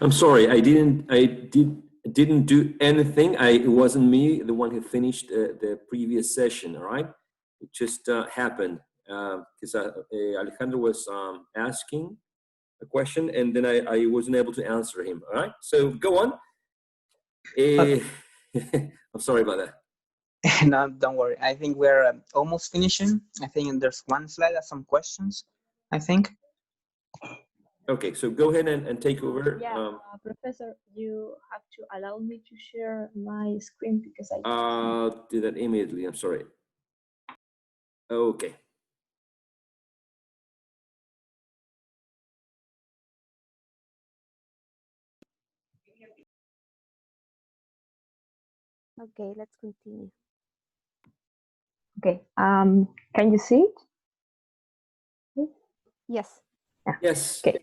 I'm sorry, I didn't do anything. It wasn't me, the one who finished the previous session. All right, it just happened because Alejandro was asking a question, and then I wasn't able to answer him. All right, so go on. I'm sorry about that. No, don't worry. I think we're almost finishing. I think there's one slide and some questions, I think. Okay, so go ahead and take over. Yeah, Professor, you have to allow me to share my screen because I I'll do that immediately. I'm sorry. Okay. Okay, let's continue. Okay, can you see it? Yes. Yes. Okay.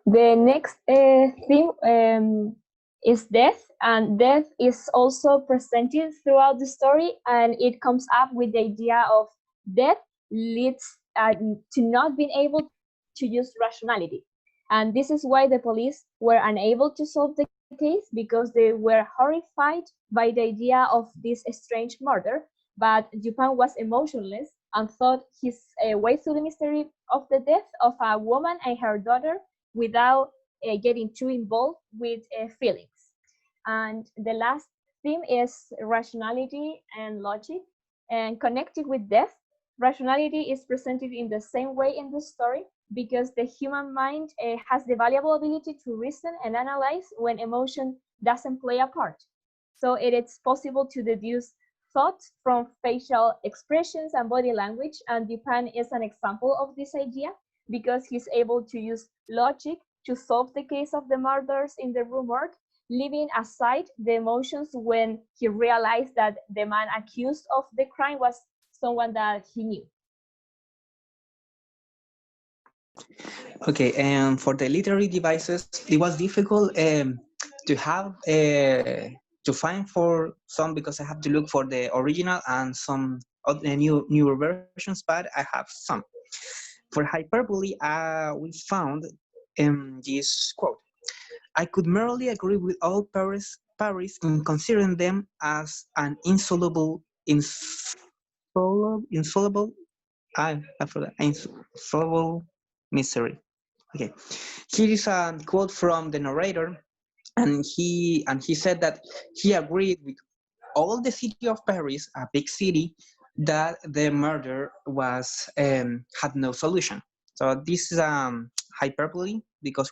The next theme is death, and death is also presented throughout the story, and it comes up with the idea of death leads to not being able to use rationality, and this is why the police were unable to solve the case because they were horrified by the idea of this strange murder. But Dupin was emotionless and thought his way through the mystery of the death of a woman and her daughter without getting too involved with feelings. And the last theme is rationality and logic. And connected with death, rationality is presented in the same way in the story because the human mind has the valuable ability to reason and analyze when emotion doesn't play a part. So it is possible to deduce thoughts from facial expressions and body language, and Dupin is an example of this idea because he's able to use logic to solve the case of the murders in the Rue Morgue, leaving aside the emotions when he realized that the man accused of the crime was someone that he knew. Okay, and for the literary devices, it was difficult to have to find for some because I have to look for the original and some of the newer versions, but I have some. For hyperbole, we found this quote: "I could merely agree with all Paris in considering them as an insoluble, I forgot, insoluble mystery." Okay, here is a quote from the narrator, and he said that he agreed with all the city of Paris, a big city, that the murder was had no solution. So this is hyperbole because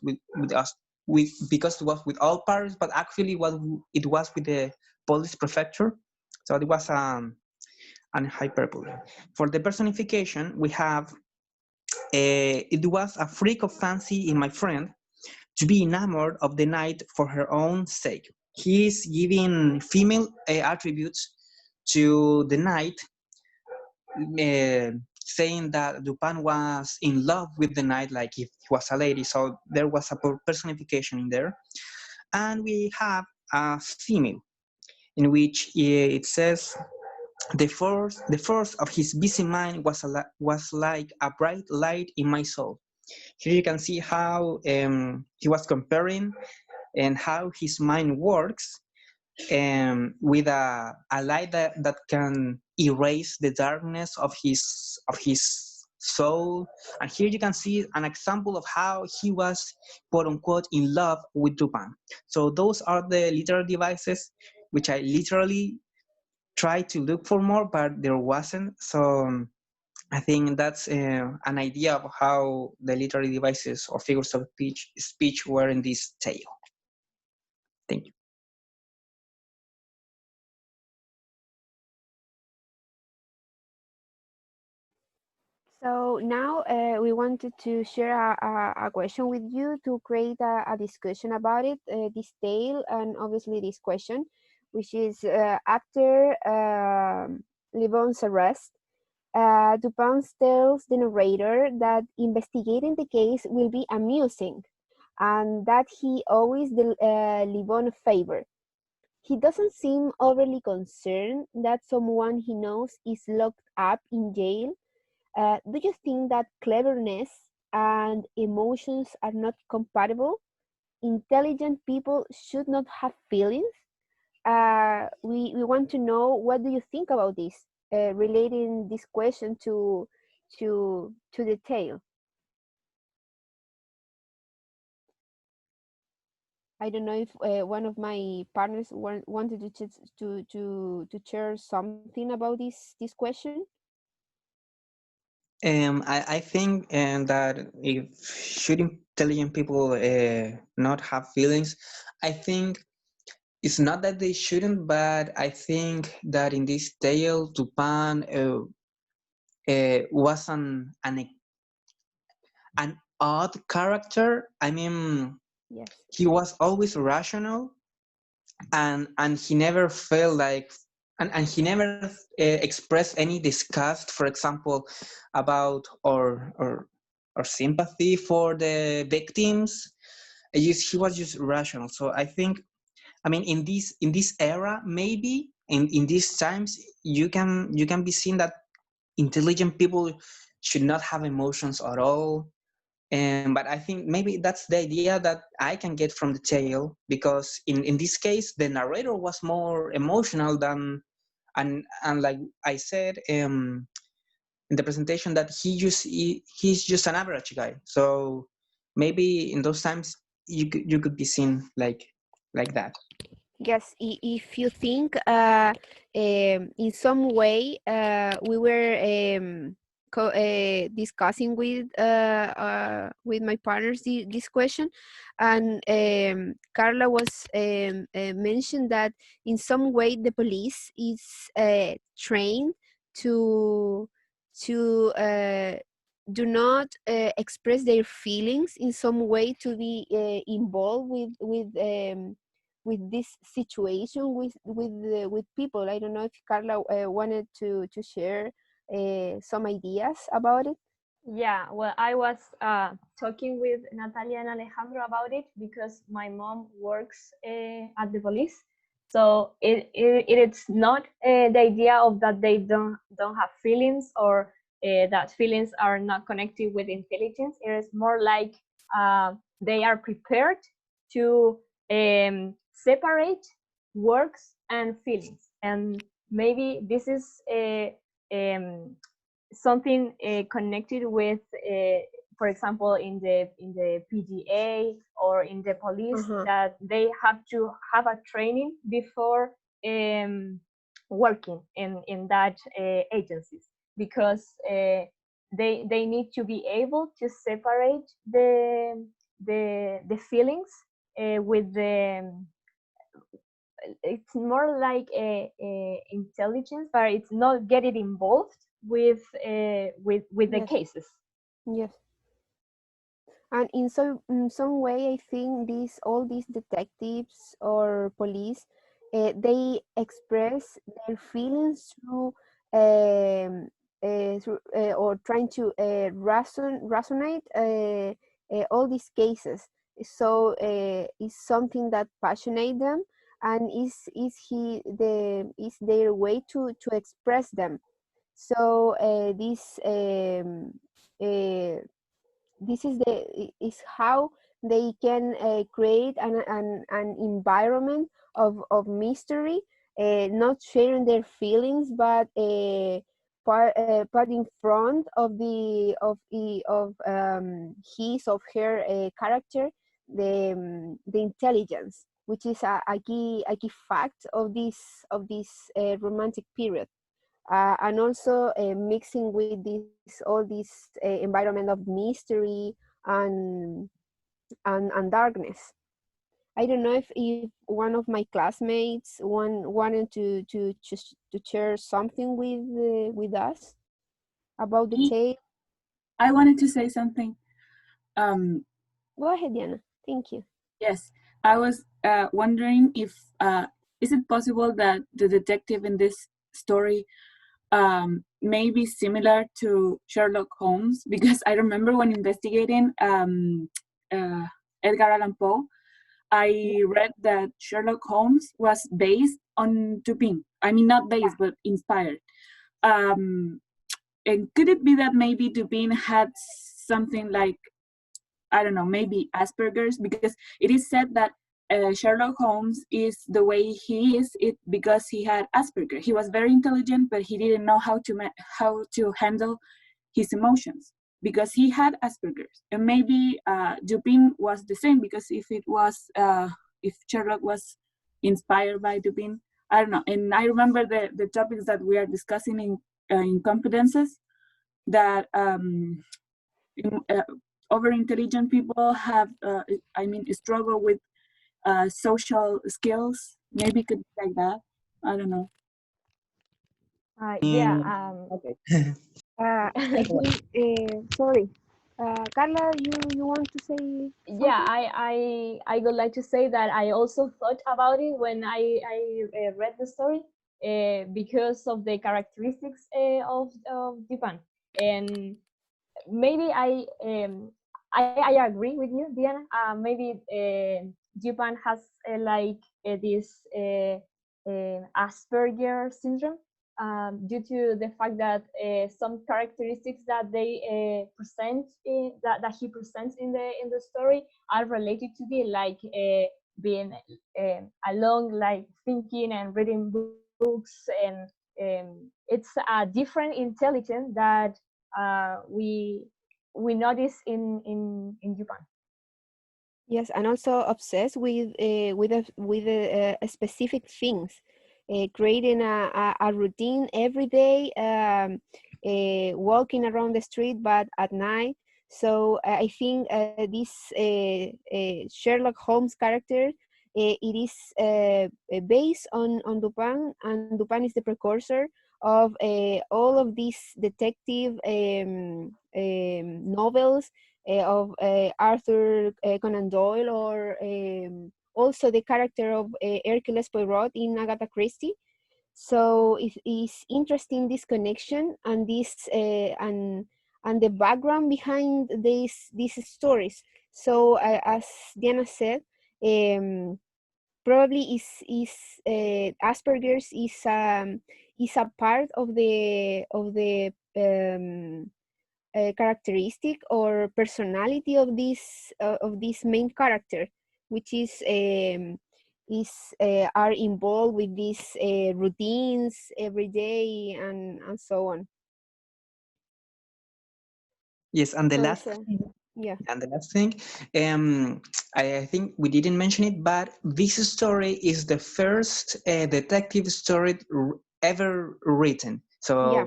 because it was with all Paris, but actually it was with the police prefecture. So it was an hyperbole. For the personification, we have it was a freak of fancy in my friend to be enamored of the night for her own sake. He is giving female attributes to the night, saying that Dupin was in love with the night like if he was a lady. So there was a personification in there. And we have a female in which it says, the force of his busy mind was like a bright light in my soul. Here you can see how he was comparing and how his mind works with a light that can erase the darkness of his soul. And here you can see an example of how he was, quote unquote, in love with Dupin. So those are the literary devices which I literally tried to look for more, but there wasn't. So I think that's an idea of how the literary devices or figures of speech were in this tale. Thank you. So now we wanted to share a question with you to create a discussion about it, this tale, and obviously this question, which is after Livon's arrest, Dupin tells the narrator that investigating the case will be amusing and that he owes the Livon a favor. He doesn't seem overly concerned that someone he knows is locked up in jail. Do you think that cleverness and emotions are not compatible? intelligent people should not have feelings? We want to know, what do you think about this, relating this question to the tale? I don't know if one of my partners wanted to share something about this question. I think that if should intelligent people not have feelings, I think it's not that they shouldn't, but I think that in this tale, Tupan was an odd character. I mean, Yes. he was always rational, and he never felt like, and he never expressed any disgust, for example, about or sympathy for the victims. He was just rational. So I think, I mean, in this era, maybe in these times, you can be seen that intelligent people should not have emotions at all. But I think maybe that's the idea that I can get from the tale, because in this case, the narrator was more emotional than, and like I said in the presentation, that he's just an average guy. So maybe in those times you could be seen like that. Yes, if you think in some way we were discussing with my partners this question, and Carla was mentioned that in some way the police is trained to do not express their feelings in some way, to be involved with this situation with people. I don't know if Carla wanted to share some ideas about it. Yeah, well, I was talking with Natalia and Alejandro about it because my mom works at the police. So it's not the idea of that they don't have feelings, or that feelings are not connected with intelligence. It is more like they are prepared to separate works and feelings, and maybe this is something connected with, for example, in the PGA or in the police, that they have to have a training before working in that agencies, because they need to be able to separate the feelings with the, it's more like a intelligence, but it's not getting involved with the cases. Yes. And in some way, I think all these detectives or police, they express their feelings through, or trying to resonate all these cases. So it's something that passionate them, and is their way to express them. So this is how they can create an environment of mystery, not sharing their feelings, but put in front of his of her character the intelligence, which is a key fact of this romantic period. And also mixing with all this environment of mystery and darkness. I don't know if one of my classmates wanted to share something with us about the tale. I wanted to say something. Go ahead, Diana. Thank you. Yes, I was wondering if is it possible that the detective in this story may be similar to Sherlock Holmes, because I remember when investigating Edgar Allan Poe, I read that Sherlock Holmes was based on Dupin. I mean, not based, but inspired. And could it be that maybe Dupin had something like I don't know, maybe Asperger's, because it is said that Sherlock Holmes is the way he is because he had Asperger. He was very intelligent, but he didn't know how to handle his emotions because he had Asperger's. And maybe Dupin was the same, because if Sherlock was inspired by Dupin, I don't know. And I remember the topics that we are discussing in Confidences, that over intelligent people have, struggle with social skills. Maybe could be like that. I don't know. Yeah. Okay. I think, sorry, Carla, you want to say something? Yeah, I would like to say that I also thought about it when I read the story because of the characteristics of Japan, and maybe I agree with you, Diana. Maybe Japan has this Asperger syndrome due to the fact that some characteristics that they that he presents in the story are related to the being alone, like thinking and reading books, and it's a different intelligence that we notice in Japan. Yes, and also obsessed with specific things, creating a routine every day, walking around the street, but at night. So I think this Sherlock Holmes character, it is based on Dupin, and Dupin is the precursor of all of these detective novels of Arthur Conan Doyle, or also the character of Hercule Poirot in Agatha Christie. So it is interesting, this connection and this and the background behind these stories. So as Diana said, probably is Asperger's is a part of the characteristic or personality of this main character, which are involved with these routines every day, and so on. Yes, and the So last it's thing, yeah. and the last thing, I think we didn't mention it, but this story is the first detective story ever written. So Yeah.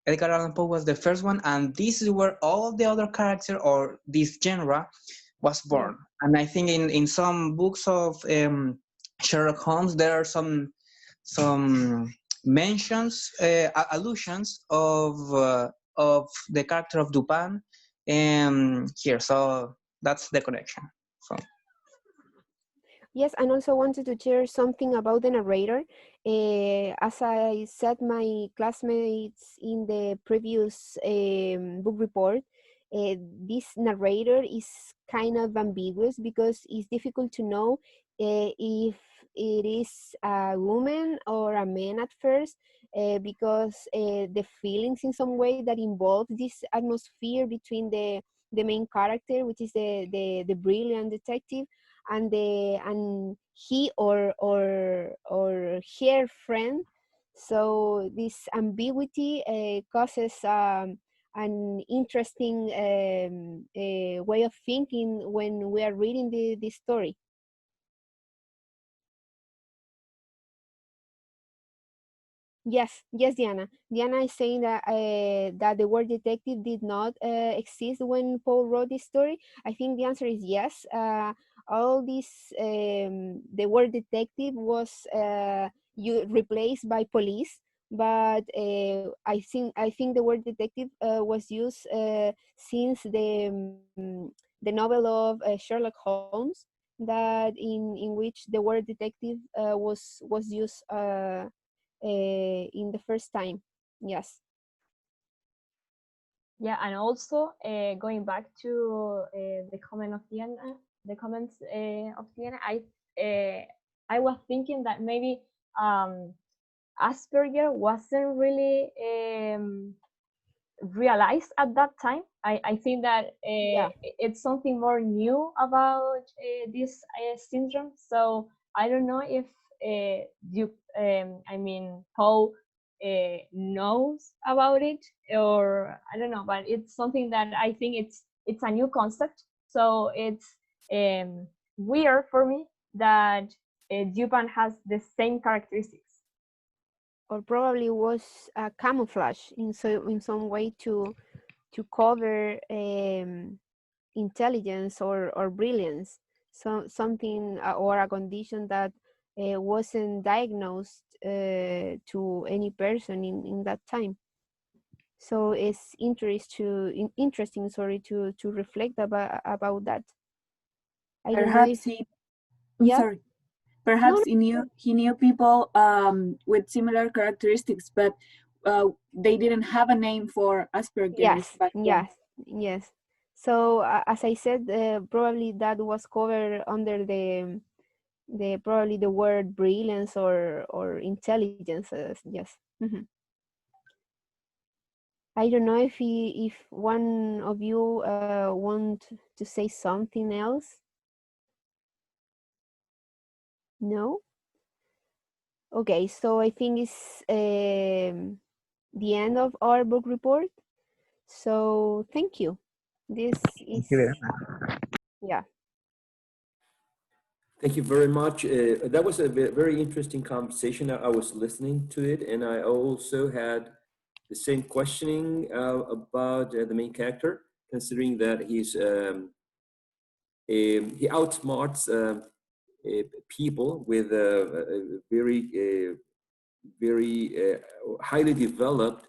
Edgar Allan Poe was the first one, and this is where all the other character or this genre was born. Yeah. And I think in some books of Sherlock Holmes, there are some mentions, allusions of the character of Dupin here. So that's the connection. So. Yes, and also wanted to share something about the narrator. As I said, my classmates in the previous book report, this narrator is kind of ambiguous because it's difficult to know if it is a woman or a man at first, because the feelings in some way that involve this atmosphere between the main character, which is the brilliant detective, and he or her friend. So this ambiguity causes an interesting way of thinking when we are reading the story. Yes, Diana. Diana is saying that the word detective did not exist when Paul wrote this story. I think the answer is yes. All this, the word detective was replaced by police, but I think the word detective was used since the novel of Sherlock Holmes, that in which the word detective was used. In the first time. Yes. Yeah, and also going back to the comments of Diana, I was thinking that maybe Asperger wasn't really realized at that time. I think that it's something more new about this syndrome. So I don't know if you, I mean, Paul knows about it, or I don't know, but it's something that I think it's a new concept. So it's weird for me that Dupan has the same characteristics. Or probably was a camouflage in some way to cover intelligence or brilliance, something or a condition that wasn't diagnosed to any person in that time. So it's interesting, sorry, to reflect about that. I don't know if I'm sorry. Perhaps he knew people with similar characteristics, but they didn't have a name for Asperger's back then. Yes. So as I said, probably that was covered under the probably the word brilliance or intelligence. Yes. Mm-hmm. I don't know if one of you want to say something else. No. Okay, so I think it's the end of our book report. So thank you. This is yeah. Thank you very much. That was a very interesting conversation. I was listening to it, and I also had the same questioning about the main character, considering that he outsmarts people with very highly developed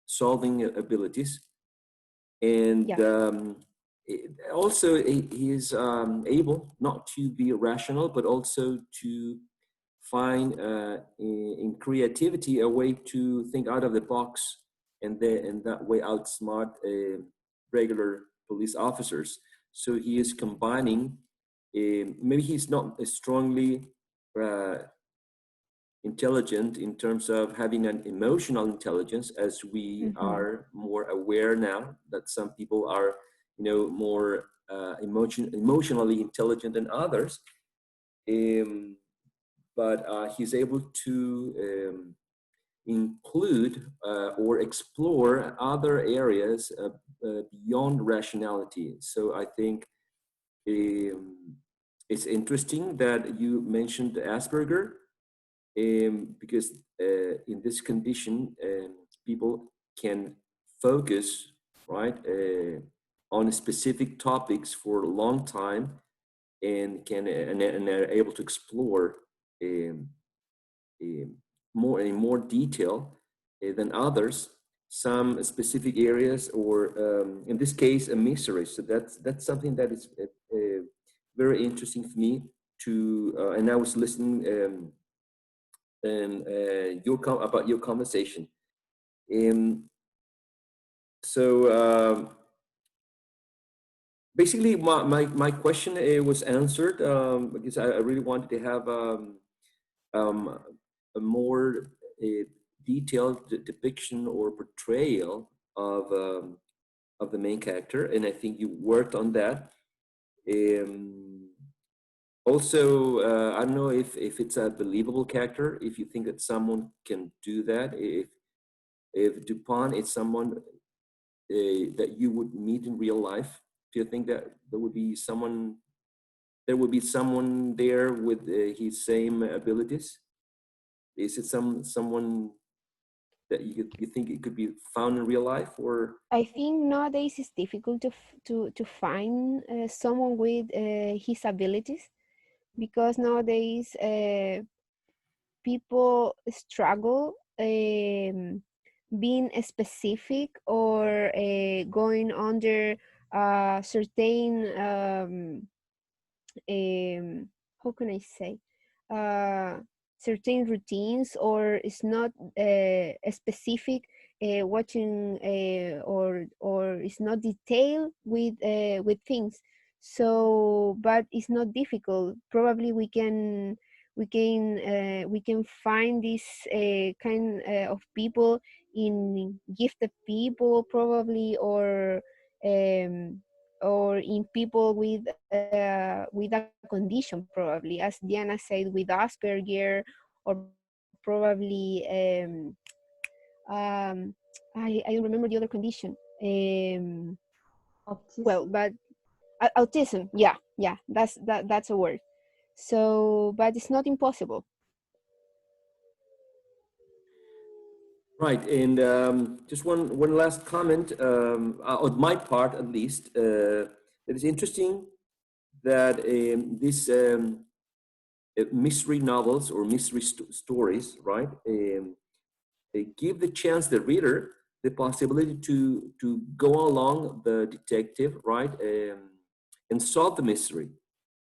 solving abilities, and also he is able not to be rational, but also to find in creativity a way to think out of the box, and that way outsmart regular police officers. So he is combining, maybe he's not as strongly intelligent in terms of having an emotional intelligence, as we are more aware now that some people are, more emotionally intelligent than others. But he's able to include or explore other areas beyond rationality. So I think it's interesting that you mentioned Asperger, because in this condition, people can focus, right, on specific topics for a long time, and are able to explore more in more detail than others some specific areas, or in this case a mystery. So that's something that is very interesting for me to and I was listening about your conversation. So basically my question was answered, because I really wanted to have a more detailed depiction or portrayal of the main character, and I think you worked on that. Also, I don't know if it's a believable character, if you think that someone can do that, if Dupin is someone that you would meet in real life. Do you think that there would be someone there with his same abilities? Is it someone that you think it could be found in real life? Or I think nowadays it's difficult to find someone with his abilities, because nowadays people struggle being specific or going under certain how can I say, certain routines, or it's not specific watching or it's not detailed with things. So, but it's not difficult. Probably we can find this kind of people in gifted people probably, or in people with a condition probably, as Diana said, with Asperger, or probably I don't remember the other condition. Well, but autism, yeah, that's a word. So, but it's not impossible. Right, and just one last comment on my part, at least. It is interesting that these mystery novels or mystery stories, right, they give the chance the reader the possibility to go along the detective, right, and solve the mystery.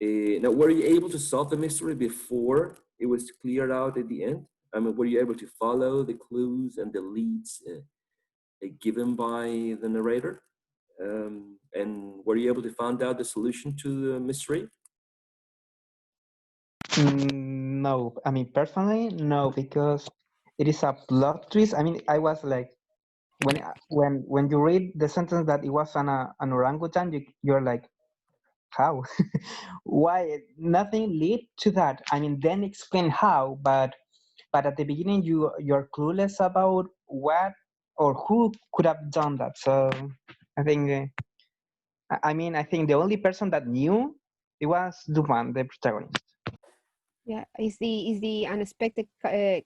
Now, were you able to solve the mystery before it was cleared out at the end? I mean, were you able to follow the clues and the leads given by the narrator? And were you able to find out the solution to the mystery? No, I mean personally, no, because it is a plot twist. I mean, I was like, when you read the sentence that it was an orangutan, you're like, how? Why? Nothing lead to that. I mean, then explain how, but at the beginning you're clueless about what or who could have done that. So I think I think the only person that knew it was Duman, the protagonist. Yeah, is the unexpected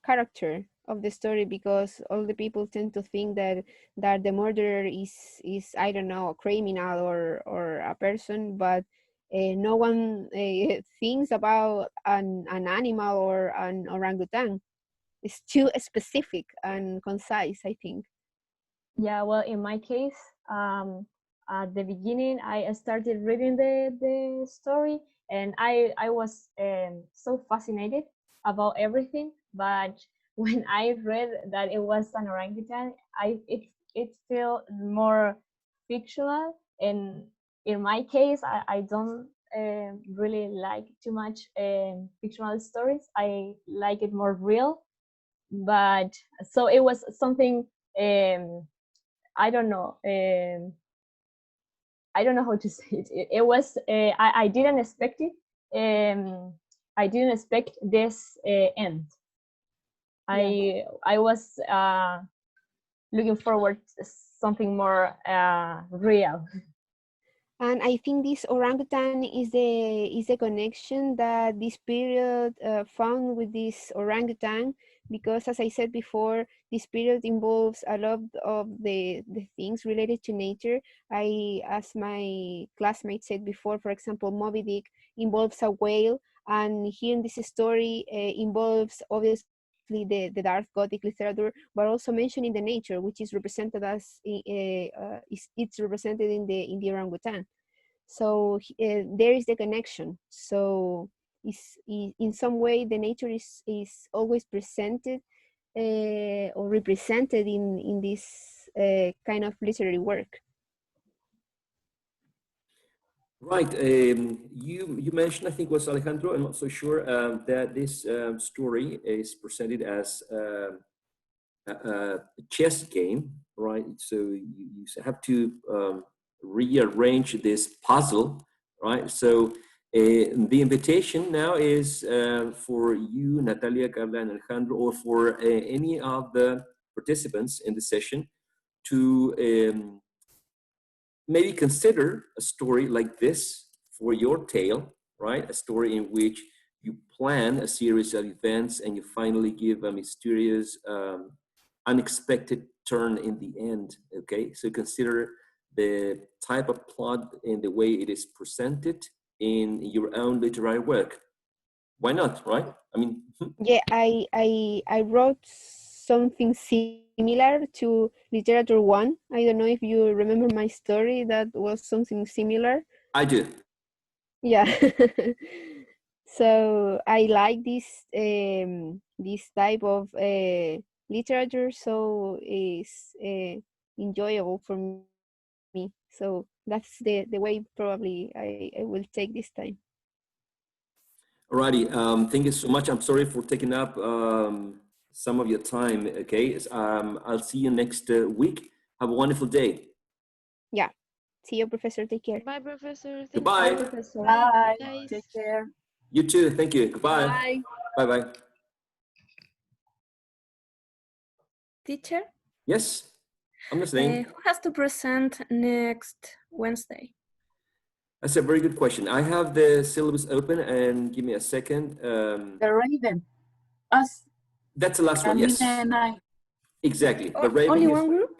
character of the story, because all the people tend to think that the murderer is I don't know, a criminal or a person, but no one thinks about an animal or an orangutan. It's too specific and concise, I think. Yeah, well, in my case, at the beginning, I started reading the story, and I was so fascinated about everything. But when I read that it was an orangutan, it felt more fictional. And in my case, I don't really like too much fictional stories. I like it more real. But so it was something. I don't know. I don't know how to say it. It was. I didn't expect it. I didn't expect this end. I was looking forward to something more real. And I think this orangutan is the connection that this period found with this orangutan, because as I said before, this period involves a lot of the things related to nature. As my classmate said before, for example, Moby Dick involves a whale, and here in this story involves obviously the dark Gothic literature, but also mentioning the nature, which is represented as it's represented in the orangutan. So there is the connection. So in some way the nature is always presented or represented in this kind of literary work. Right. You mentioned, I think it was Alejandro, I'm not so sure, that this story is presented as a chess game, right? So you have to rearrange this puzzle, right? So the invitation now is for you, Natalia, Carla, and Alejandro, or for any of the participants in the session to maybe consider a story like this for your tale, right? A story in which you plan a series of events and you finally give a mysterious, unexpected turn in the end, okay? So consider the type of plot and the way it is presented in your own literary work. Why not, right? I mean, Yeah, I wrote something similar to literature one. I don't know if you remember my story that was something similar. I do. Yeah. So I like this type of literature, so it's enjoyable for me. So that's the way probably I will take this time. Alrighty, thank you so much. I'm sorry for taking up some of your time. Okay, I'll see you next week. Have a wonderful day. Yeah. See you, Professor. Take care. Bye, Professor. Thank Goodbye. you. Professor. Bye. Guys. Take care. You too. Thank you. Goodbye. Bye. Bye-bye. Teacher, Yes, I'm listening. who has to present next Wednesday? That's a very good question. I have the syllabus open, and give me a second. The Raven. Us. That's the last one. Yes, Nina and I. exactly. The Raven Only is- one group?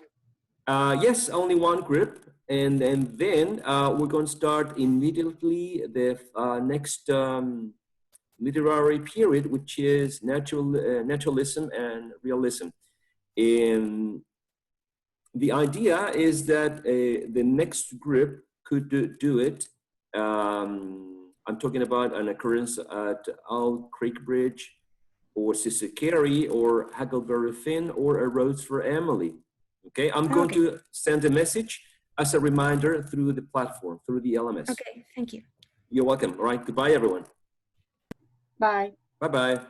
Yes, only one group, and then we're going to start immediately the next literary period, which is naturalism and realism. The idea is that the next group could do it. I'm talking about an occurrence at Owl Creek Bridge, or Sissikari, or Huckleberry Finn, or A Rose for Emily. Okay, I'm going to send a message as a reminder through the platform, through the LMS. Okay, thank you. You're welcome. All right, goodbye, everyone. Bye. Bye-bye.